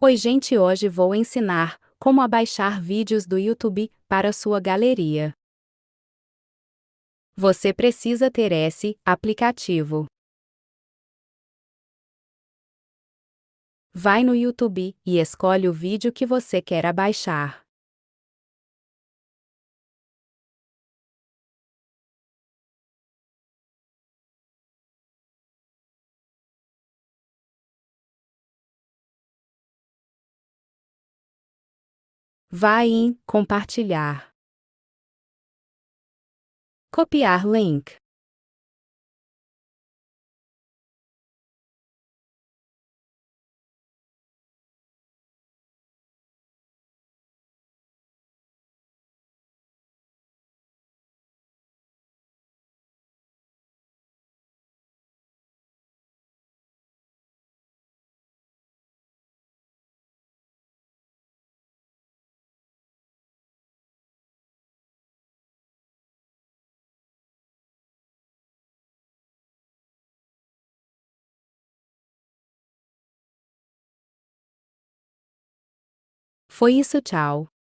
Oi, gente, hoje vou ensinar como abaixar vídeos do YouTube para sua galeria. Você precisa ter esse aplicativo. Vai no YouTube e escolhe o vídeo que você quer abaixar. Vai em Compartilhar. Copiar link. Foi isso, tchau.